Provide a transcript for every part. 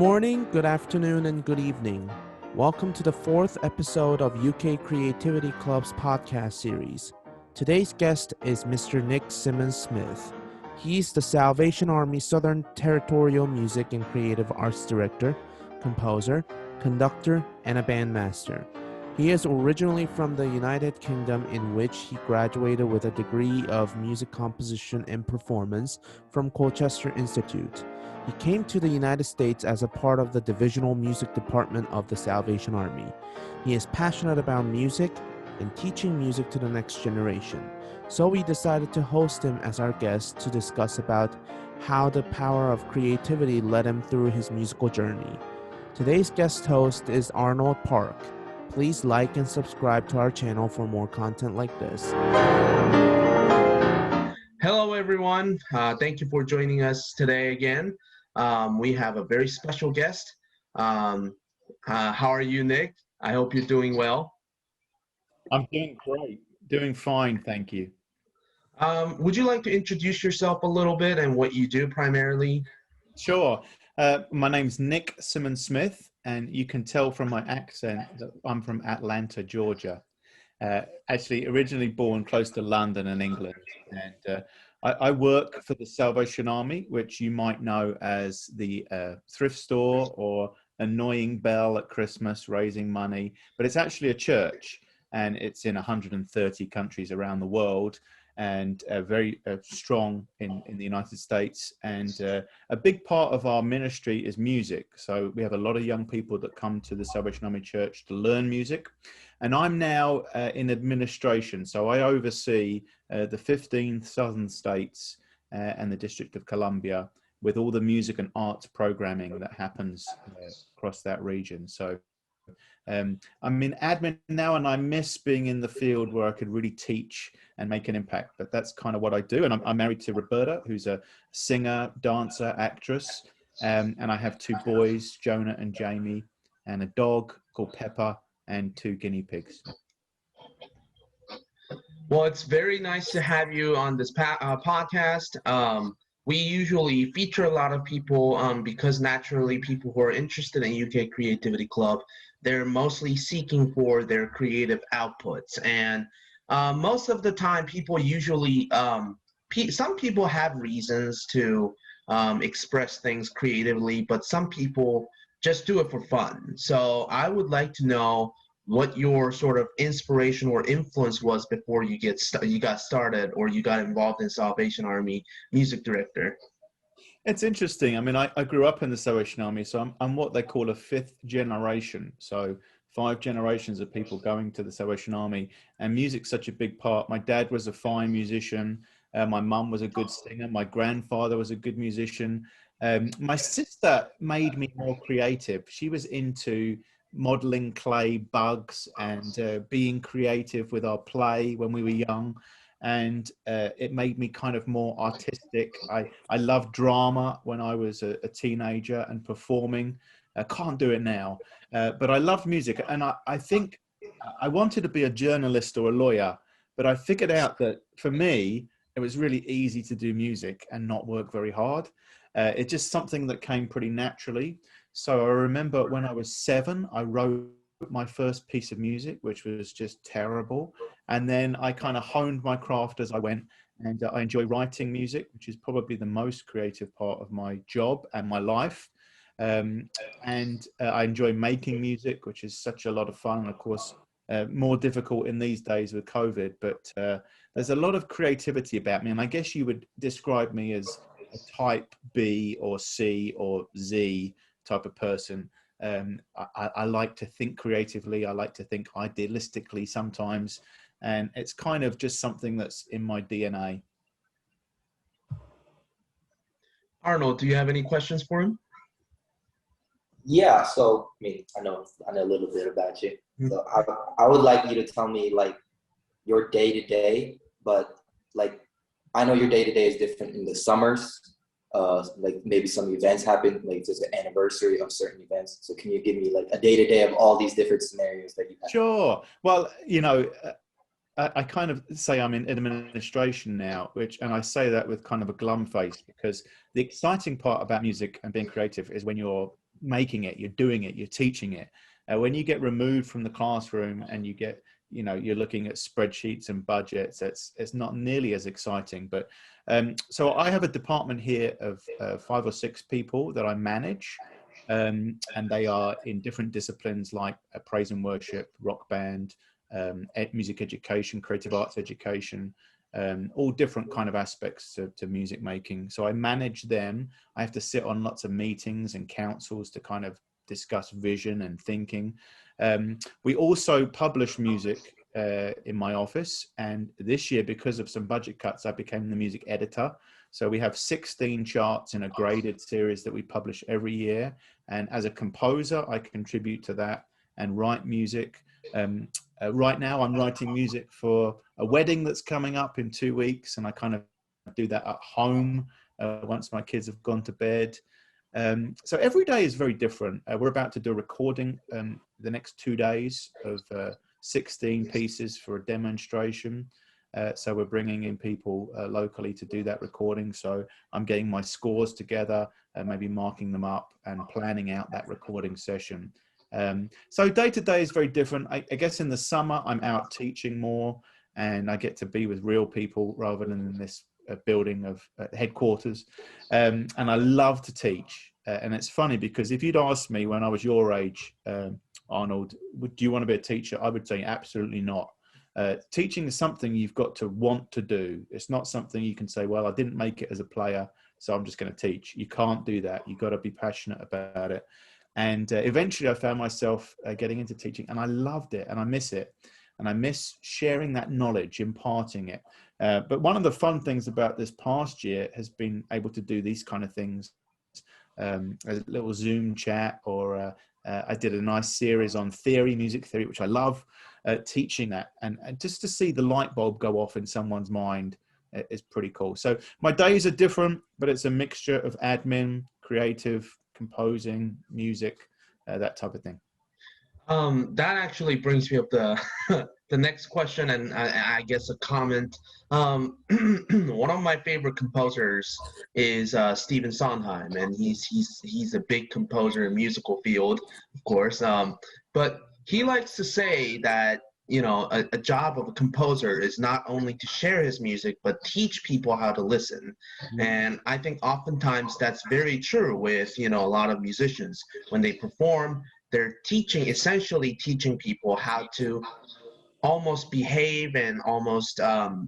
morning, good afternoon, and good evening. Welcome to the fourth episode of UK Creativity Club's podcast series. Today's guest is Mr. Nick Simmons-Smith. He's the Salvation Army Southern Territorial Music and Creative Arts Director, composer, conductor, and a bandmaster. He is originally from the United Kingdom, in which he graduated with a degree of music composition and performance from Colchester Institute. He came to the United States as a part of the divisional music department of the Salvation Army. He is passionate about music and teaching music to the next generation. So we decided to host him as our guest to discuss about how the power of creativity led him through his musical journey. Today's guest host is Arnold Park. Please like and subscribe to our channel for more content like this. Hello, everyone. Thank you for joining us today again. We have a very special guest. How are you, Nick? I hope you're doing well. I'm doing great. Doing fine, thank you. Would you like to introduce yourself a little bit and what you do primarily? Sure. My name's Nick Simmons-Smith, and you can tell from my accent that I'm from Atlanta, Georgia. Actually, originally born close to London in England. And I work for the Salvation Army, which you might know as the thrift store or annoying bell at Christmas raising money. But it's actually a church, and it's in 130 countries around the world, and very strong in the United States. And a big part of our ministry is music. So we have a lot of young people that come to the Salvation Army Church to learn music. And I'm now in administration. So I oversee the 15 southern states and the District of Columbia with all the music and arts programming that happens across that region. So I'm in admin now, and I miss being in the field where I could really teach and make an impact. But that's kind of what I do. And I'm married to Roberta, who's a singer, dancer, actress. And I have two boys, Jonah and Jamie, and a dog called Pepper, and two guinea pigs. Well, it's very nice to have you on this podcast. We usually feature a lot of people because naturally people who are interested in UK Creativity Club, they're mostly seeking for their creative outputs. And most of the time people usually, some people have reasons to express things creatively, but some people just do it for fun. So I would like to know what your sort of inspiration or influence was before you got started or you got involved in Salvation Army music director. It's interesting. I mean, I grew up in the Salvation Army, so I'm what they call a fifth generation. So 5 generations of people going to the Salvation Army, and music's such a big part. My dad was a fine musician. My mum was a good singer. My grandfather was a good musician. My sister made me more creative. She was into modeling clay bugs and being creative with our play when we were young. And it made me kind of more artistic. I loved drama when I was a teenager and performing. I can't do it now, but I loved music. And I think I wanted to be a journalist or a lawyer, but I figured out that for me, it was really easy to do music and not work very hard. It's just something that came pretty naturally. So I remember when I was 7, I wrote my first piece of music, which was just terrible. And then I kind of honed my craft as I went, and I enjoy writing music, which is probably the most creative part of my job and my life. I enjoy making music, which is such a lot of fun. Of course, more difficult in these days with COVID, but there's a lot of creativity about me. And I guess you would describe me as a type B or C or Z type of person. I like to think creatively. I like to think idealistically sometimes. And it's kind of just something that's in my DNA. Arnold, do you have any questions for him? Yeah, so I mean, I know a little bit about you. So I would like you to tell me like your day to day, but like I know your day to day is different in the summers. Like maybe some events happen, like there's an anniversary of certain events. So can you give me like a day to day of all these different scenarios that you have? Sure. Well, you know, I kind of say I'm in administration now, and I say that with kind of a glum face, because the exciting part about music and being creative is when you're making it, you're doing it, you're teaching it. When you get removed from the classroom and you get, you're looking at spreadsheets and budgets, it's not nearly as exciting. But so I have a department here of 5 or 6 people that I manage, and they are in different disciplines like praise and worship, rock band, music education, creative arts education, all different kind of aspects to music making. So I manage them. I have to sit on lots of meetings and councils to kind of discuss vision and thinking. We also publish music in my office, and this year, because of some budget cuts, I became the music editor. So we have 16 charts in a graded series that we publish every year, and as a composer I contribute to that and write music. Right now I'm writing music for a wedding that's coming up in 2 weeks, and I kind of do that at home once my kids have gone to bed. So every day is very different. We're about to do a recording the next 2 days of 16 pieces for a demonstration. So we're bringing in people locally to do that recording. So I'm getting my scores together and maybe marking them up and planning out that recording session. So day to day is very different. I guess in the summer I'm out teaching more, and I get to be with real people rather than in this building of headquarters. And I love to teach. And it's funny because if you'd asked me when I was your age, Arnold, do you want to be a teacher? I would say absolutely not. Teaching is something you've got to want to do. It's not something you can say, well, I didn't make it as a player, so I'm just going to teach. You can't do that. You've got to be passionate about it. And eventually I found myself getting into teaching, and I loved it, and I miss it. And I miss sharing that knowledge, imparting it. But one of the fun things about this past year has been able to do these kind of things. A little Zoom chat, or I did a nice series on theory, music theory, which I love, teaching that. And just to see the light bulb go off in someone's mind is pretty cool. So my days are different, but it's a mixture of admin, creative, composing, music, that type of thing. That actually brings me up the next question, and I guess a comment. One of my favorite composers is Stephen Sondheim, and he's a big composer in musical field, of course. But he likes to say that a job of a composer is not only to share his music, but teach people how to listen. And I think oftentimes that's very true with a lot of musicians. When they perform, they're essentially teaching people how to almost behave and almost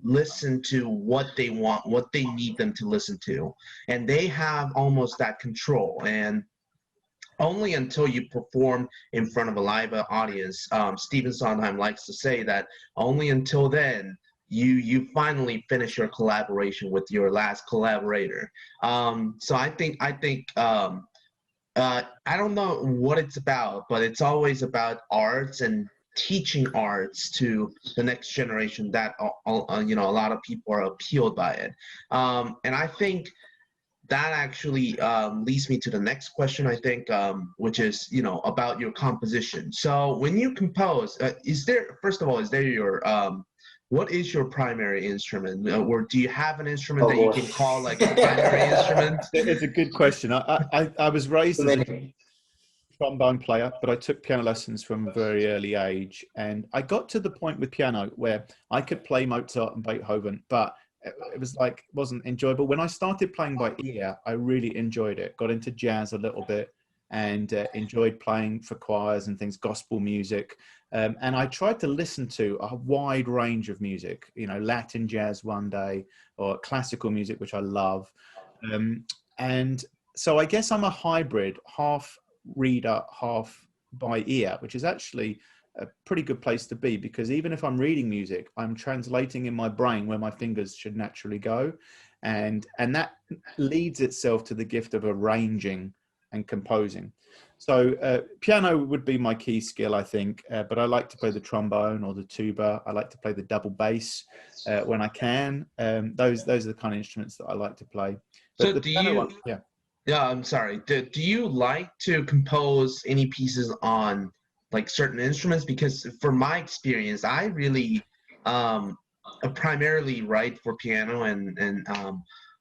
listen to what they want, what they need them to listen to. And they have almost that control. And only until you perform in front of a live audience, Stephen Sondheim likes to say that only until then, you finally finish your collaboration with your last collaborator. So I think I don't know what it's about, but it's always about arts and teaching arts to the next generation that a lot of people are appealed by it. And I think that actually leads me to the next question, I think, which is about your composition. So when you compose, first of all, is there your what is your primary instrument? Or do you have an instrument that you can call like a primary instrument? It's a good question. I was raised as a trombone player, but I took piano lessons from a very early age. And I got to the point with piano where I could play Mozart and Beethoven, but it wasn't enjoyable. When I started playing by ear, I really enjoyed it. Got into jazz a little bit and enjoyed playing for choirs and things, gospel music. And I tried to listen to a wide range of music, Latin jazz one day, or classical music, which I love. And so I guess I'm a hybrid, half reader, half by ear, which is actually a pretty good place to be, because even if I'm reading music, I'm translating in my brain where my fingers should naturally go. And that leads itself to the gift of arranging and composing. So piano would be my key skill, I think, but I like to play the trombone or the tuba. I like to play the double bass when I can. Those are the kind of instruments that I like to play. But so yeah, I'm sorry. Do you like to compose any pieces on like certain instruments? Because from my experience, I really primarily write for piano and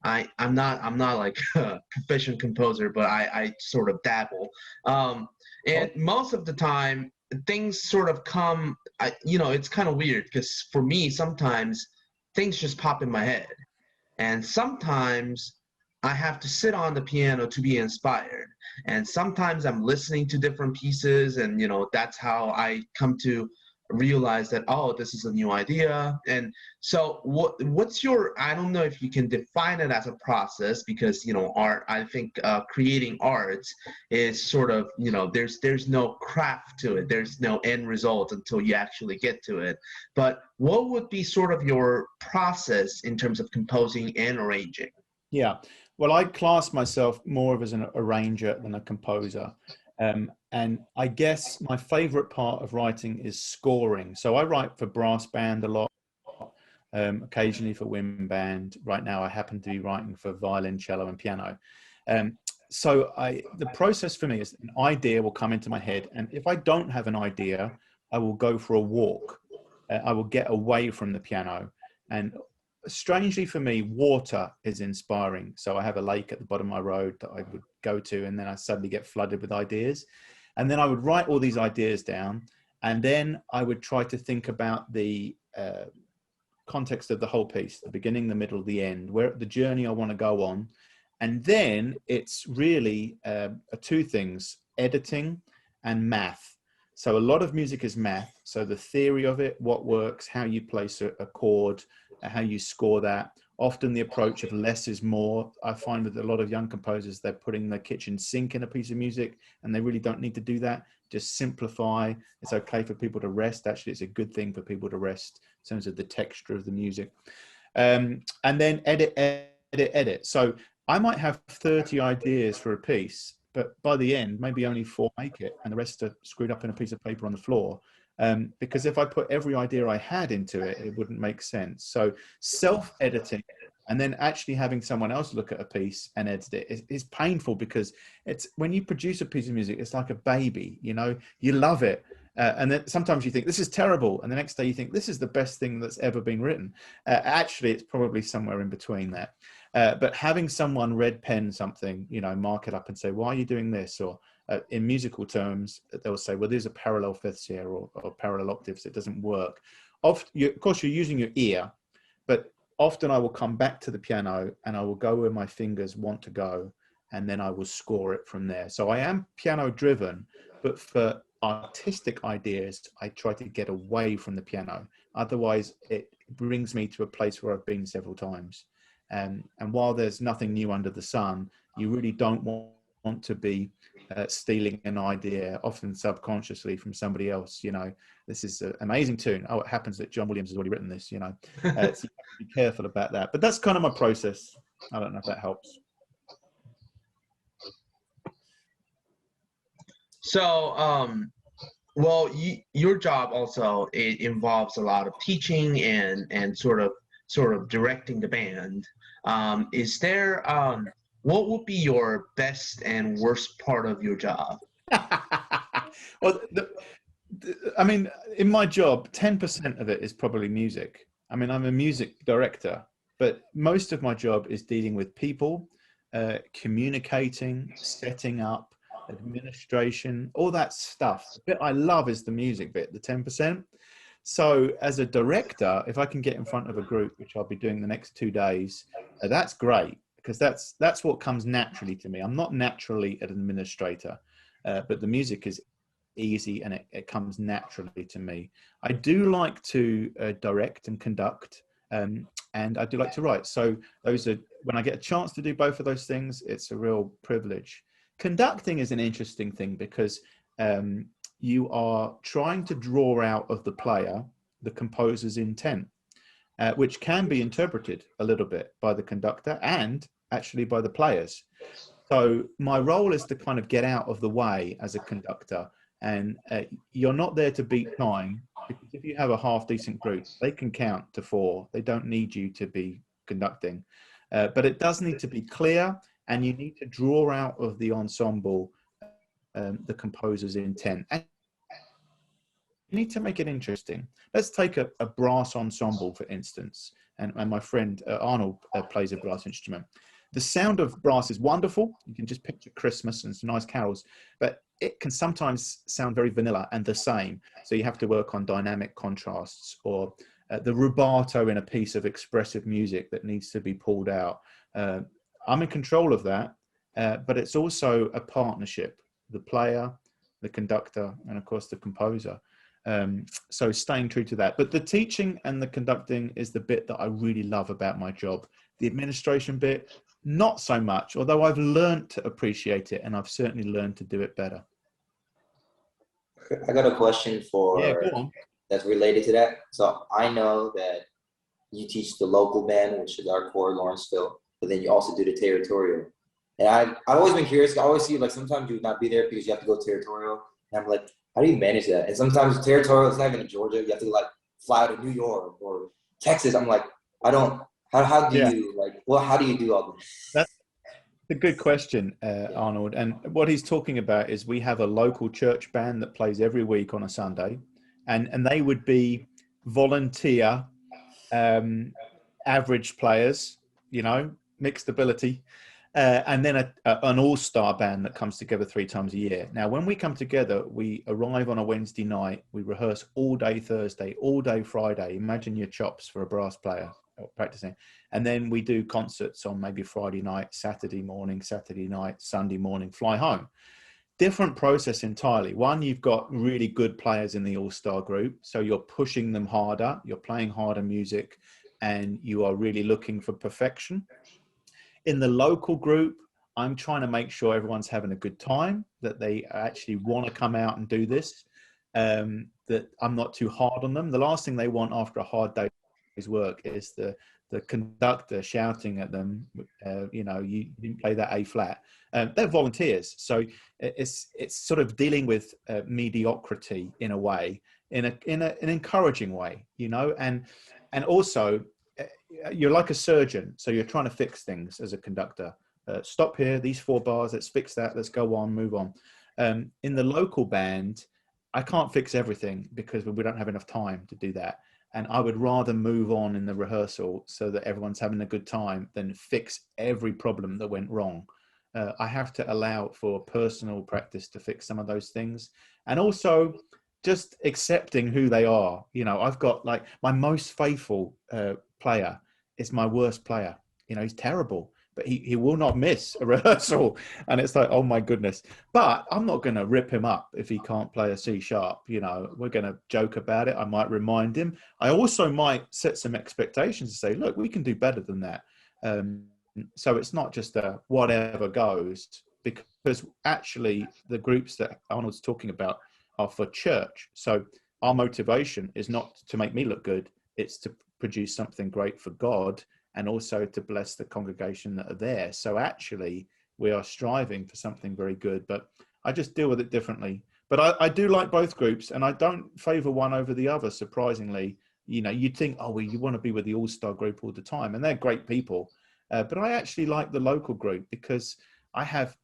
I'm not like a proficient composer, but I sort of dabble. And most of the time, things sort of come. It's kind of weird because for me, sometimes things just pop in my head, and sometimes I have to sit on the piano to be inspired. And sometimes I'm listening to different pieces, and that's how I come to realize that, oh, this is a new idea. And so what's your, I don't know if you can define it as a process, because art, I think creating art is sort of, there's no craft to it, there's no end result until you actually get to it. But what would be sort of your process in terms of composing and arranging? Yeah, well, I class myself more of as an arranger than a composer. And I guess my favorite part of writing is scoring. So I write for brass band a lot, occasionally for wind band. Right now I happen to be writing for violin, cello and piano. So the process for me is an idea will come into my head. And if I don't have an idea, I will go for a walk. I will get away from the piano. And strangely for me, water is inspiring. So I have a lake at the bottom of my road that I would go to, and then I suddenly get flooded with ideas. And then I would write all these ideas down, and then I would try to think about the context of the whole piece, the beginning, the middle, the end, where the journey I want to go on. And then it's really two things: editing and math. So a lot of music is math. So the theory of it, what works, how you place a chord, how you score that. Often the approach of less is more. I find with a lot of young composers, they're putting the kitchen sink in a piece of music, and they really don't need to do that. Just simplify. It's okay for people to rest. Actually, it's a good thing for people to rest in terms of the texture of the music. And then edit. So I might have 30 ideas for a piece, but by the end, maybe only 4 make it, and the rest are screwed up in a piece of paper on the floor. Because if I put every idea I had into it, it wouldn't make sense. So self-editing and then actually having someone else look at a piece and edit it is painful, because it's when you produce a piece of music, it's like a baby, you love it. And then sometimes you think this is terrible, and the next day you think this is the best thing that's ever been written. Actually, it's probably somewhere in between that. But having someone red pen something, mark it up and say, why are you doing this? Or in musical terms, they'll say, well, there's a parallel fifths here, or parallel octaves. It doesn't work. Of course, you're using your ear, but often I will come back to the piano and I will go where my fingers want to go, and then I will score it from there. So I am piano driven, but for artistic ideas, I try to get away from the piano. Otherwise, it brings me to a place where I've been several times. And while there's nothing new under the sun, you really don't want to be stealing an idea, often subconsciously, from somebody else. This is an amazing tune. Oh, it happens that John Williams has already written this. So you have to be careful about that. But that's kind of my process. I don't know if that helps. So, well, your job also, it involves a lot of teaching and sort of directing the band. Is there what would be your best and worst part of your job? Well, I mean, in my job, 10% of it is probably music. I mean, I'm a music director, but most of my job is dealing with people, communicating, setting up, administration, all that stuff. The bit I love is the music bit, the 10%. So as a director, if I can get in front of a group, which I'll be doing the next 2 days, that's great, because that's what comes naturally to me. I'm not naturally an administrator, but the music is easy and it comes naturally to me. I do like to direct and conduct, and I do like to write. So those are, when I get a chance to do both of those things, it's a real privilege. Conducting is an interesting thing, because you are trying to draw out of the player the composer's intent, which can be interpreted a little bit by the conductor and actually by the players. So my role is to kind of get out of the way as a conductor, and you're not there to beat time, because if you have a half decent group, they can count to 4. They don't need you to be conducting, but it does need to be clear, and you need to draw out of the ensemble the composer's intent. And need to make it interesting. Let's take a brass ensemble, for instance. And my friend Arnold plays a brass instrument. The sound of brass is wonderful. You can just picture Christmas and some nice carols, but it can sometimes sound very vanilla and the same. So you have to work on dynamic contrasts, or the rubato in a piece of expressive music that needs to be pulled out. I'm in control of that, but it's also a partnership, the player, the conductor, and of course the composer. So staying true to that. But the teaching and the conducting is the bit that I really love about my job. The administration bit, not so much, although I've learned to appreciate it, and I've certainly learned to do it better. I got a question Yeah, go on. that's related to that. So I know that you teach the local band, which is our core Lawrenceville, but then you also do the Territorial. And I've always been curious. I always see, like, sometimes you would not be there because you have to go Territorial. And I'm like, how do you manage that? And sometimes Territorial is not even in Georgia. You have to, like, fly to New York or Texas. I'm like, how do you, like, well, how do you do all this? That's a good question, Arnold. And what he's talking about is we have a local church band that plays every week on a Sunday, and they would be volunteer, average players, you know, mixed ability, and then an all-star band that comes together 3 times a year. Now, when we come together, we arrive on a Wednesday night, we rehearse all day Thursday, all day Friday. Imagine your chops for a brass player practicing. And then we do concerts on maybe Friday night, Saturday morning, Saturday night, Sunday morning, fly home. Different process entirely. One, you've got really good players in the all-star group, so you're pushing them harder, you're playing harder music, and you are really looking for perfection. In the local group, I'm trying to make sure everyone's having a good time, that they actually want to come out and do this, that I'm not too hard on them. The last thing they want after a hard day's work is the conductor shouting at them, you know, you didn't play that A flat. They're volunteers, so it's sort of dealing with mediocrity in a way, in an encouraging way, you know, and also you're like a surgeon, so you're trying to fix things as a conductor. Stop here, these 4 bars, let's fix that, let's go on, move on. In the local band, I can't fix everything because we don't have enough time to do that. And I would rather move on in the rehearsal so that everyone's having a good time than fix every problem that went wrong. I have to allow for personal practice to fix some of those things. And also just accepting who they are. You know, I've got, like, my most faithful player is my worst player. You know, he's terrible, but he will not miss a rehearsal. And it's like, oh my goodness. But I'm not going to rip him up if he can't play a C sharp. You know, we're going to joke about it. I might remind him. I also might set some expectations and say, look, we can do better than that. So it's not just a whatever goes, because actually the groups that Arnold's talking about are for church. So our motivation is not to make me look good. It's to produce something great for God, and also to bless the congregation that are there. So actually we are striving for something very good, but I just deal with it differently. But I do like both groups, and I don't favor one over the other, surprisingly. You know, you'd think, oh, well, you want to be with the all-star group all the time, and they're great people. But I actually like the local group because I have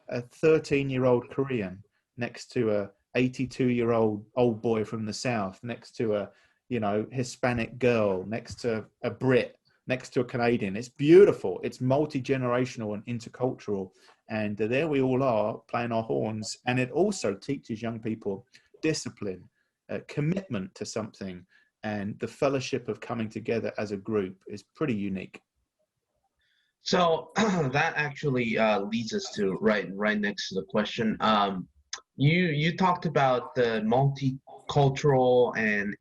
a 13-year-old Korean next to a 82-year-old old boy from the South, next to a, you know, Hispanic girl, next to a Brit, next to a Canadian. It's beautiful. It's multi-generational and intercultural. And there we all are playing our horns. And it also teaches young people discipline, commitment to something. And the fellowship of coming together as a group is pretty unique. So that actually leads us to right next to the question. You talked about the multicultural and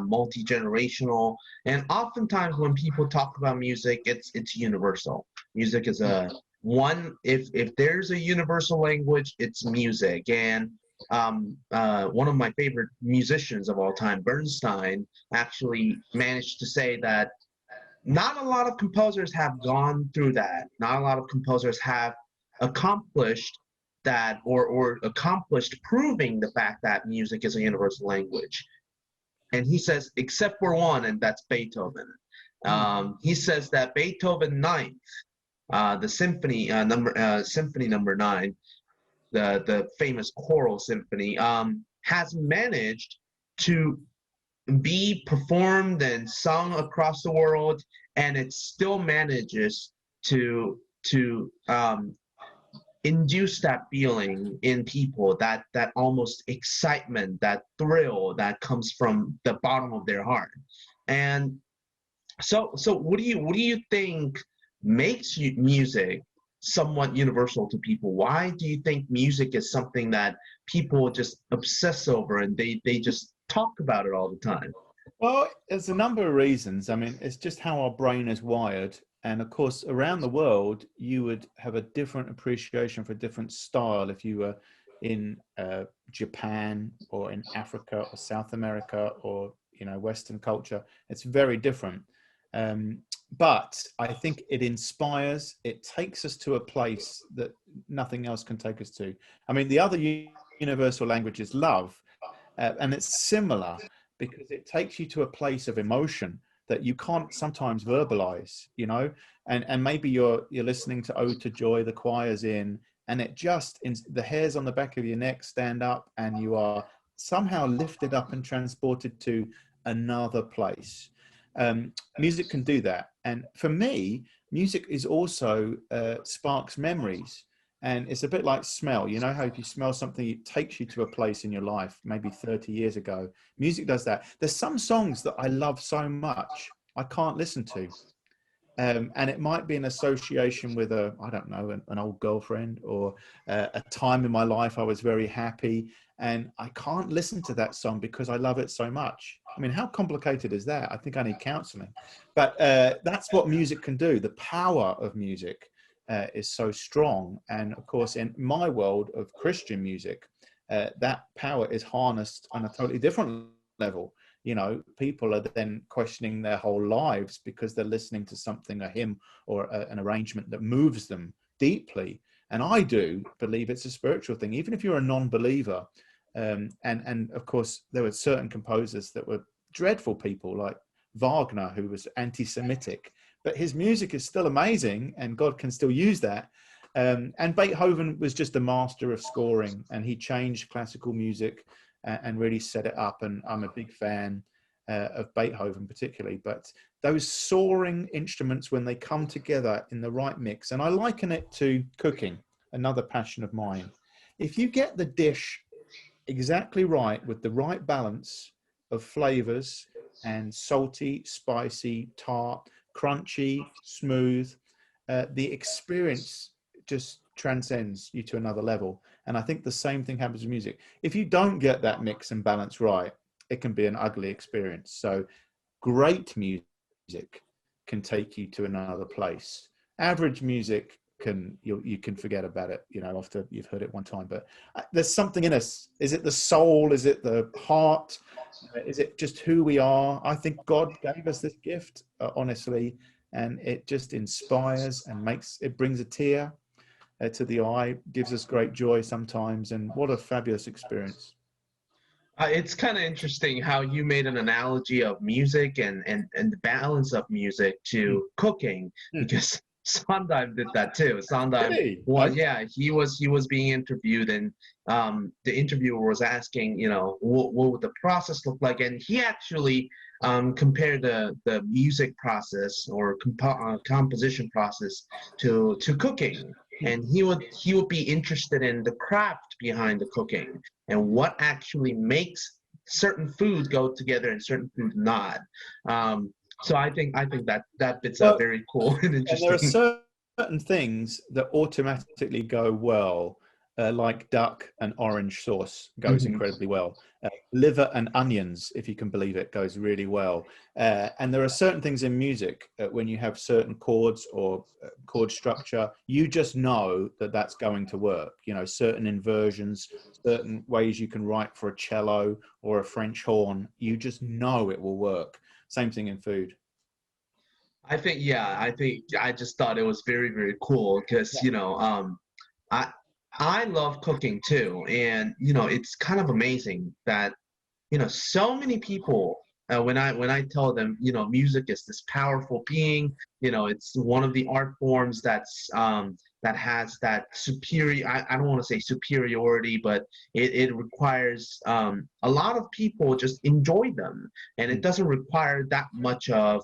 multi-generational, and oftentimes when people talk about music, it's universal. Music is if there's a universal language, it's music. And one of my favorite musicians of all time, Bernstein, actually managed to say that not a lot of composers have gone through that. Not a lot of composers have accomplished that or accomplished proving the fact that music is a universal language. And he says, except for one, and that's Beethoven. He says that Beethoven Ninth, the symphony number 9, the famous choral symphony, has managed to be performed and sung across the world, and it still manages to induce that feeling in people, that almost excitement, that thrill that comes from the bottom of their heart. And so what do you think makes music somewhat universal to people? Why do you think music is something that people just obsess over and they just talk about it all the time? Well, there's a number of reasons. I mean, it's just how our brain is wired. And of course, around the world, you would have a different appreciation for a different style if you were in Japan or in Africa or South America or, you know, Western culture. It's very different. But I think it inspires, it takes us to a place that nothing else can take us to. I mean, the other universal language is love, and it's similar because it takes you to a place of emotion that you can't sometimes verbalize, you know, and maybe you're listening to Ode to Joy, the choir's in, and it just, the hairs on the back of your neck stand up and you are somehow lifted up and transported to another place. Music can do that. And for me, music is also sparks memories. And it's a bit like smell. You know how if you smell something, it takes you to a place in your life, maybe 30 years ago. Music does that. There's some songs that I love so much, I can't listen to. And it might be an association with I don't know, an old girlfriend, or a time in my life I was very happy. And I can't listen to that song because I love it so much. I mean, how complicated is that? I think I need counseling. But that's what music can do. The power of music is so strong. And of course, in my world of Christian music, that power is harnessed on a totally different level. You know, people are then questioning their whole lives because they're listening to something, a hymn or an arrangement that moves them deeply. And I do believe it's a spiritual thing, even if you're a non-believer. And of course, there were certain composers that were dreadful people, like Wagner, who was anti-Semitic, but his music is still amazing and God can still use that. And Beethoven was just a master of scoring, and he changed classical music and really set it up. And I'm a big fan of Beethoven particularly, but those soaring instruments, when they come together in the right mix, and I liken it to cooking, another passion of mine. If you get the dish exactly right with the right balance of flavors and salty, spicy, tart, crunchy, smooth, the experience just transcends you to another level. And I think the same thing happens with music. If you don't get that mix and balance right, it can be an ugly experience. So great music can take you to another place. Average music you can forget about it, you know, after you've heard it one time. But there's something in us. Is it the soul? Is it the heart? Is it just who we are? I think God gave us this gift, honestly, and it just inspires and brings a tear to the eye, gives us great joy sometimes. And what a fabulous experience. It's kind of interesting how you made an analogy of music and the balance of music to cooking, because Sondheim did that too. Sondheim, well, yeah, he was being interviewed, and the interviewer was asking, you know, what would the process look like, and he actually compared the music process or composition process to cooking, and he would be interested in the craft behind the cooking and what actually makes certain food go together and certain food not. So I think that bit's very cool and interesting. And there are certain things that automatically go well, like duck and orange sauce goes incredibly well. Liver and onions, if you can believe it, goes really well. And there are certain things in music when you have certain chords or chord structure, you just know that that's going to work. You know, certain inversions, certain ways you can write for a cello or a French horn, you just know it will work. Same thing in food. I think I just thought it was very, very cool because, you know, I love cooking too. And, you know, it's kind of amazing that, you know, so many people, when I tell them, you know, music is this powerful being, you know, it's one of the art forms that's that has that superior, I don't want to say superiority, but it requires a lot of people just enjoy them, and it doesn't require that much of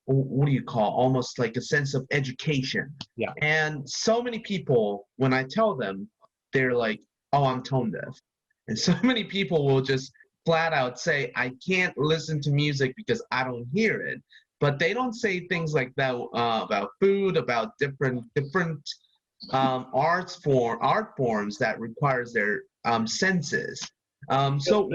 what do you call, almost like a sense of education. Yeah. And so many people, when I tell them, they're like, oh, I'm tone deaf. And so many people will just flat out say, I can't listen to music because I don't hear it. But they don't say things like that about food, about different art forms that requires their senses. So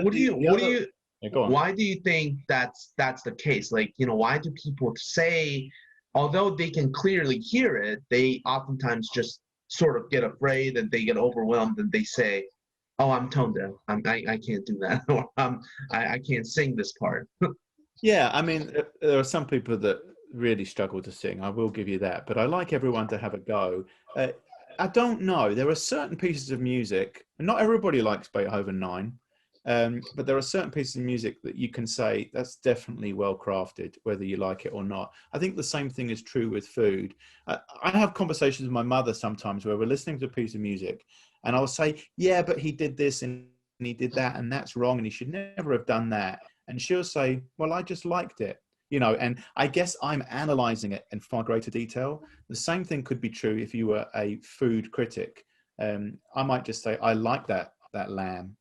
Yeah, go on. why do you think that's the case? Like, why do people say, although they can clearly hear it, they oftentimes just sort of get afraid and they get overwhelmed and they say, oh, I'm tone deaf. I can't do that. Or I can't sing this part. Yeah, I mean, there are some people that really struggle to sing. I will give you that. But I like everyone to have a go. I don't know. There are certain pieces of music, and not everybody likes Beethoven 9, but there are certain pieces of music that you can say that's definitely well crafted, whether you like it or not. I think the same thing is true with food. I have conversations with my mother sometimes where we're listening to a piece of music, and I'll say, yeah, but he did this and he did that, and that's wrong, and he should never have done that. And she'll say, well, I just liked it, and I guess I'm analyzing it in far greater detail. The same thing could be true if you were a food critic. I might just say, I like that lamb,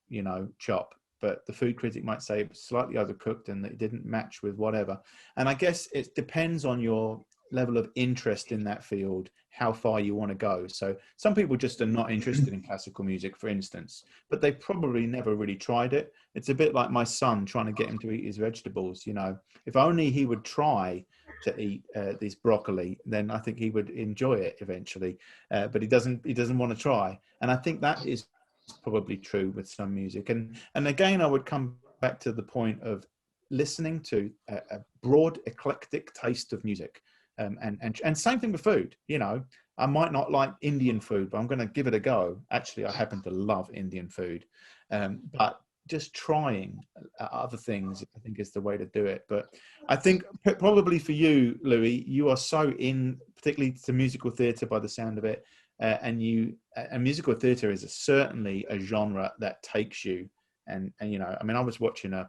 chop, but the food critic might say it was slightly overcooked and it didn't match with whatever. And I guess it depends on your level of interest in that field, how far you want to go. So some people just are not interested in classical music, for instance, but they probably never really tried it. It's a bit like my son trying to get him to eat his vegetables. If only he would try to eat this broccoli, then I think he would enjoy it eventually. But he doesn't want to try. And I think that is probably true with some music. And again, I would come back to the point of listening to a broad, eclectic taste of music. And same thing with food. I might not like Indian food, but I'm going to give it a go. Actually, I happen to love Indian food, but just trying other things, I think, is the way to do it. But I think probably for you, Loui, you are so in, particularly to musical theatre by the sound of it, and musical theatre is certainly a genre that takes you. And I mean, I was watching a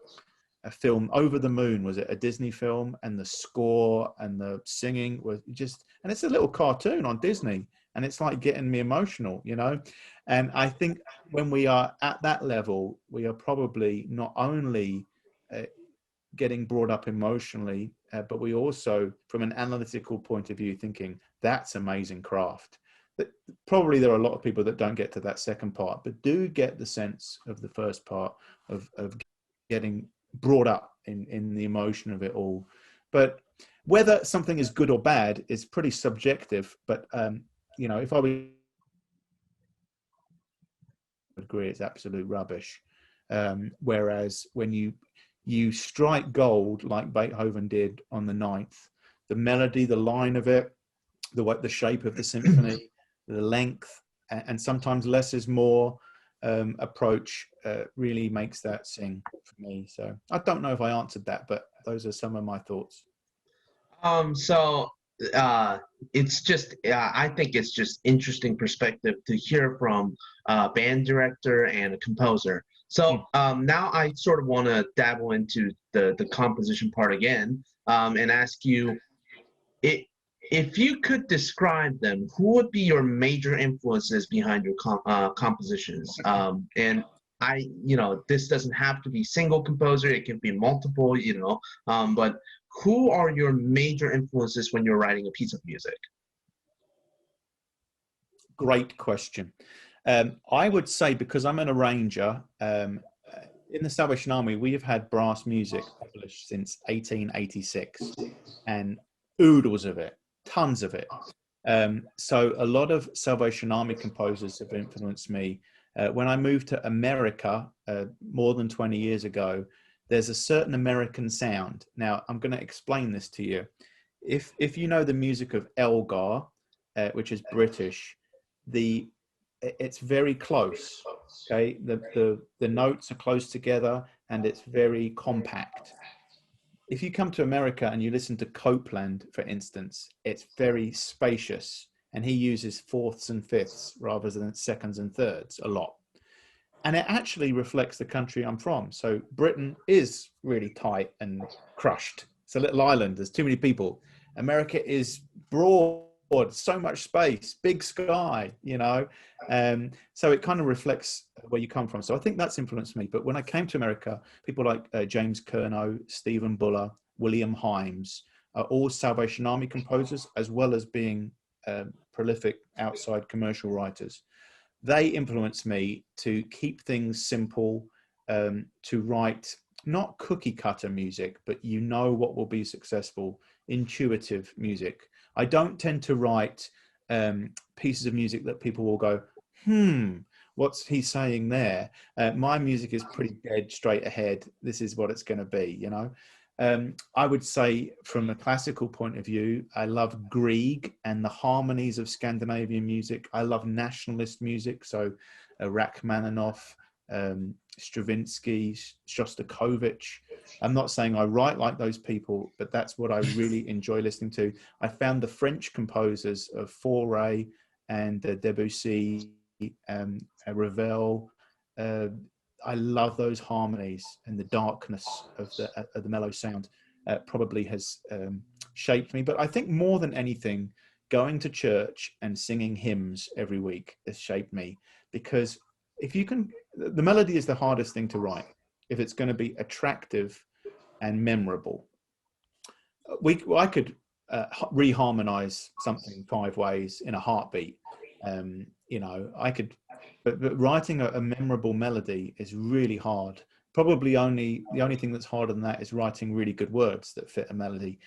film, Over the Moon, was it a Disney film, and the score and the singing was just, and it's a little cartoon on Disney, and it's like getting me emotional, and I think when we are at that level, we are probably not only getting brought up emotionally, but we also, from an analytical point of view, thinking that's amazing craft. But probably there are a lot of people that don't get to that second part, but do get the sense of the first part of getting brought up in the emotion of it all. But whether something is good or bad is pretty subjective. But if I would agree, it's absolute rubbish. Whereas when you strike gold like Beethoven did on the 9th, the melody, the line of it, the shape of the symphony, the length, and sometimes less is more approach really makes that sing for me. So I don't know if I answered that, but those are some of my thoughts. So it's just, I think it's just interesting perspective to hear from a band director and a composer. So now I sort of want to dabble into the composition part again, and ask you, if you could describe them, who would be your major influences behind your compositions? And this doesn't have to be single composer, it can be multiple, but who are your major influences when you're writing a piece of music? Great question. I would say, because I'm an arranger, in the Salvation Army, we have had brass music published since 1886 and oodles of it, tons of it. So a lot of Salvation Army composers have influenced me. When I moved to America more than 20 years ago, there's a certain American sound. Now, I'm going to explain this to you. If you know the music of Elgar, which is British, it's very close. Okay, the notes are close together and it's very compact. If you come to America and you listen to Copeland, for instance, it's very spacious and he uses fourths and fifths rather than seconds and thirds a lot. And it actually reflects the country I'm from. So Britain is really tight and crushed. It's a little island. There's too many people. America is broad, so much space, big sky, you know. So it kind of reflects where you come from. So I think that's influenced me. But when I came to America, people like James Kernow, Stephen Buller, William Himes are all Salvation Army composers, as well as being prolific outside commercial writers. They influenced me to keep things simple, to write not cookie cutter music, but you know what will be successful, intuitive music. I don't tend to write pieces of music that people will go, what's he saying there? My music is pretty dead straight ahead. This is what it's going to be, you know. I would say from a classical point of view, I love Grieg and the harmonies of Scandinavian music. I love nationalist music, so Rachmaninoff, Stravinsky, Shostakovich. I'm not saying I write like those people, but that's what I really enjoy listening to. I found the French composers of Fauré and Debussy, Ravel. I love those harmonies, and the darkness of the mellow sound probably has shaped me. But I think more than anything, going to church and singing hymns every week has shaped me, because if you can, the melody is the hardest thing to write. If it's going to be attractive and memorable, I could reharmonize something 5 ways in a heartbeat. You know, I could, but writing a memorable melody is really hard. Probably the only thing that's harder than that is writing really good words that fit a melody.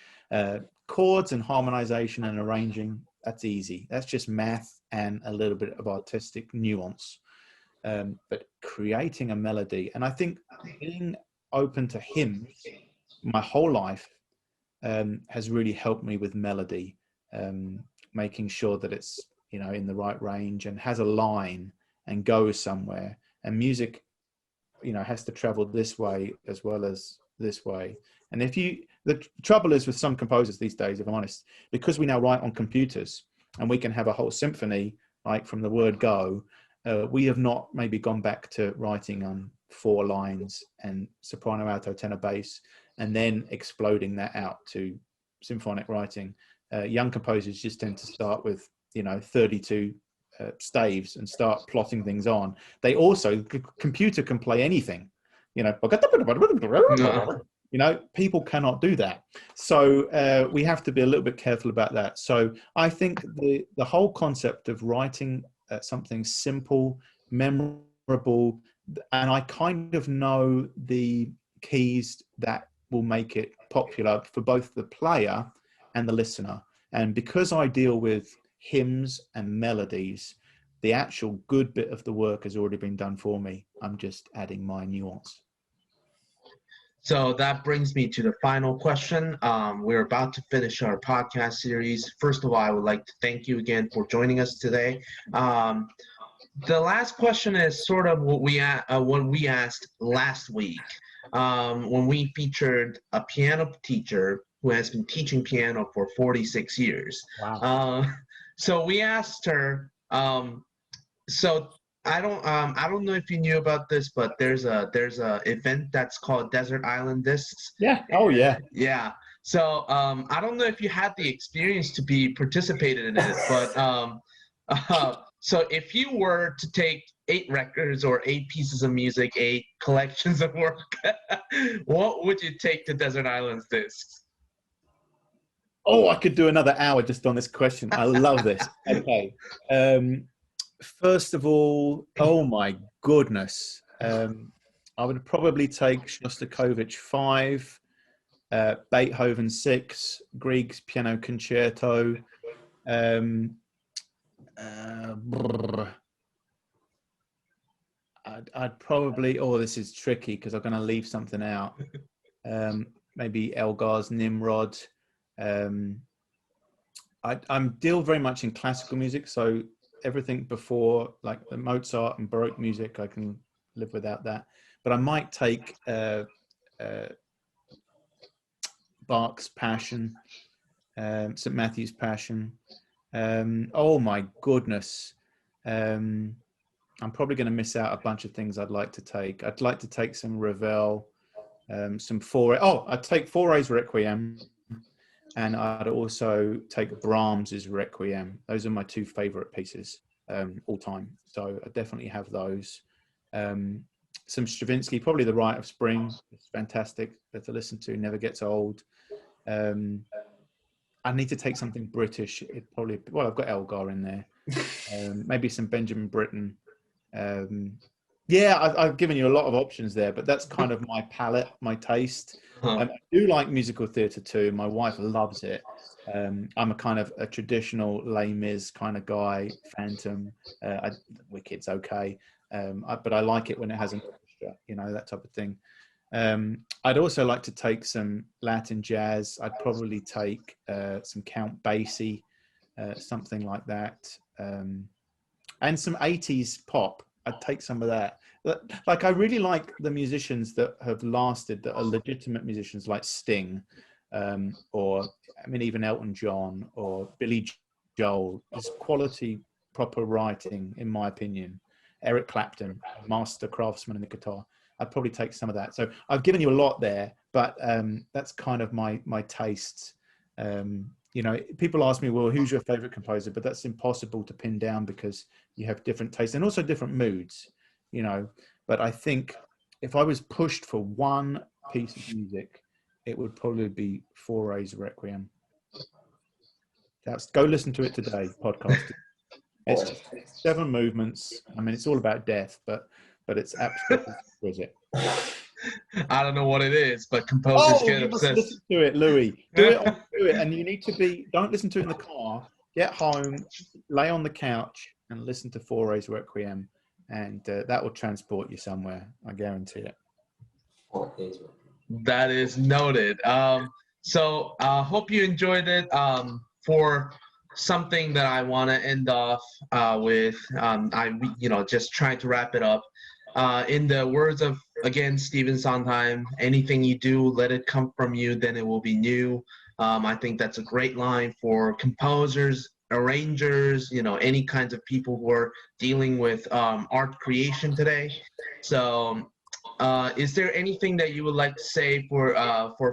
Chords and harmonization and arranging, that's easy. That's just math and a little bit of artistic nuance. But creating a melody, and I think being open to hymns my whole life has really helped me with melody, making sure that it's, you know, in the right range and has a line and goes somewhere. And music, you know, has to travel this way as well as this way. And the trouble is with some composers these days, if I'm honest, because we now write on computers and we can have a whole symphony, like from the word go, we have not maybe gone back to writing on 4 lines and soprano, alto, tenor, bass, and then exploding that out to symphonic writing. Young composers just tend to start with, you know, 32 staves and start plotting things on. They also, computer can play anything, you know. You know, people cannot do that. So we have to be a little bit careful about that. So I think the whole concept of writing something simple, memorable, and I kind of know the keys that will make it popular for both the player and the listener. And because I deal with hymns and melodies, the actual good bit of the work has already been done for me. I'm just adding my nuance. So that brings me to the final question. We're about to finish our podcast series. First of all, I would like to thank you again for joining us today. The last question is sort of what we asked last week when we featured a piano teacher who has been teaching piano for 46 years. Wow. So we asked her. So I don't know if you knew about this, but there's a event that's called Desert Island Discs. Yeah. Oh yeah. Yeah. So I don't know if you had the experience to be participated in it, but so if you were to take 8 records or 8 pieces of music, 8 collections of work, what would you take to Desert Island Discs? Oh, I could do another hour just on this question. I love this. Okay. First of all, oh my goodness. I would probably take Shostakovich 5, Beethoven 6, Grieg's Piano Concerto. I'd probably, oh, this is tricky because I'm going to leave something out. Maybe Elgar's Nimrod. I'm deal very much in classical music, so everything before, like the Mozart and Baroque music, I can live without that. But I might take Bach's Passion, St. Matthew's Passion. Oh my goodness. I'm probably going to miss out a bunch of things I'd like to take. I'd like to take some Ravel, some Fauré. Oh, I'd take Fauré's Requiem, and I'd also take Brahms's Requiem. Those are my two favorite pieces all time. So I definitely have those. Some Stravinsky, probably The Rite of Spring. It's fantastic to listen to, never gets old. I need to take something British. It probably, well, I've got Elgar in there. Maybe some Benjamin Britten. Yeah, I've given you a lot of options there, but that's kind of my palette, my taste. I do like musical theatre too. My wife loves it. I'm a kind of a traditional Les Mis kind of guy. Phantom, Wicked's okay, but I like it when it has an orchestra, you know, that type of thing. I'd also like to take some Latin jazz. I'd probably take some Count Basie, something like that, and some 80s pop. I'd take some of that. Like, I really like the musicians that have lasted, that are legitimate musicians, like Sting, or I mean even Elton John or Billy Joel. There's quality, proper writing, in my opinion. Eric Clapton, master craftsman in the guitar. I'd probably take some of that. So I've given you a lot there, but that's kind of my tastes. You know, people ask me, well, who's your favorite composer? But that's impossible to pin down because you have different tastes and also different moods, you know. But I think if I was pushed for one piece of music, it would probably be Fauré's Requiem. Go listen to it today, podcast. It's 7 movements. I mean, it's all about death, but it's absolutely exquisite. I don't know what it is, but composers get obsessed. Listen to it, Loui. Do it, and you need to don't listen to it in the car. Get home, lay on the couch, and listen to Fauré's Requiem, and that will transport you somewhere. I guarantee it. That is noted. So I hope you enjoyed it. For something that I want to end off with, just trying to wrap it up. In the words of, again, Stephen Sondheim, anything you do, let it come from you, then it will be new. I think that's a great line for composers, arrangers, you know, any kinds of people who are dealing with art creation today. So is there anything that you would like to say for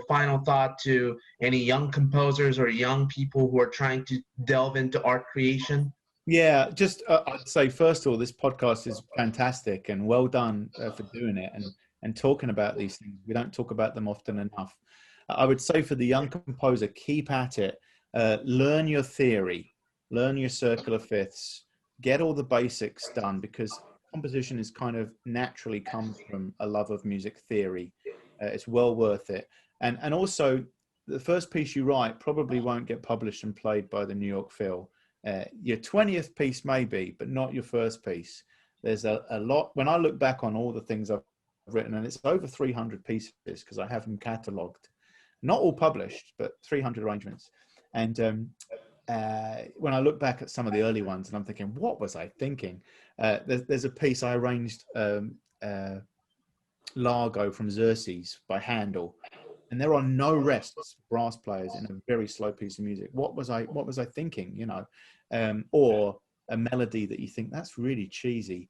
final thought to any young composers or young people who are trying to delve into art creation? Yeah, just I'd say, first of all, this podcast is fantastic and well done for doing it and talking about these things. We don't talk about them often enough. I would say for the young composer, keep at it. Learn your theory, learn your circular fifths, get all the basics done, because composition is kind of naturally comes from a love of music theory. It's well worth it. And also, the first piece you write probably won't get published and played by the New York Phil. Your 20th piece maybe, but not your first piece. There's a lot. When I look back on all the things I've written, and it's over 300 pieces because I have them catalogued, not all published, but 300 arrangements. And when I look back at some of the early ones, and I'm thinking, what was I thinking? There's a piece I arranged, Largo from Xerxes by Handel, and there are no rests, brass players in a very slow piece of music. What was I thinking? You know, or a melody that you think that's really cheesy.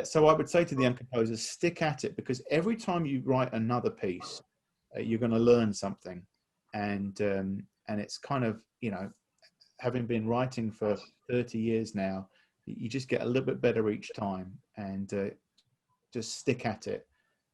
So I would say to the young composers, stick at it, because every time you write another piece, you're going to learn something, and it's kind of, you know, having been writing for 30 years now, you just get a little bit better each time, and just stick at it,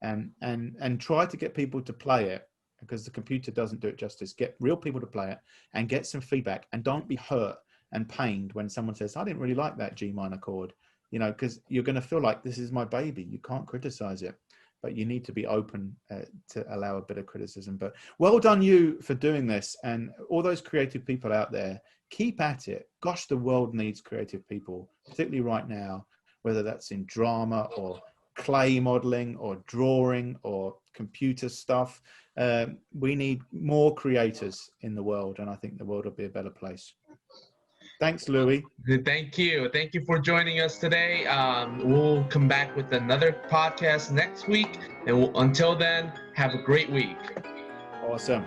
and try to get people to play it, because the computer doesn't do it justice. Get real people to play it and get some feedback, and don't be hurt and pained when someone says, I didn't really like that G minor chord, you know, because you're going to feel like this is my baby. You can't criticize it, but you need to be open to allow a bit of criticism. But well done you for doing this, and all those creative people out there, keep at it. Gosh, the world needs creative people, particularly right now, whether that's in drama or clay modeling or drawing or computer stuff. We need more creators in the world, and I think the world will be a better place. Thanks, Loui. Thank you. Thank you for joining us today. We'll come back with another podcast next week. And until then, have a great week. Awesome.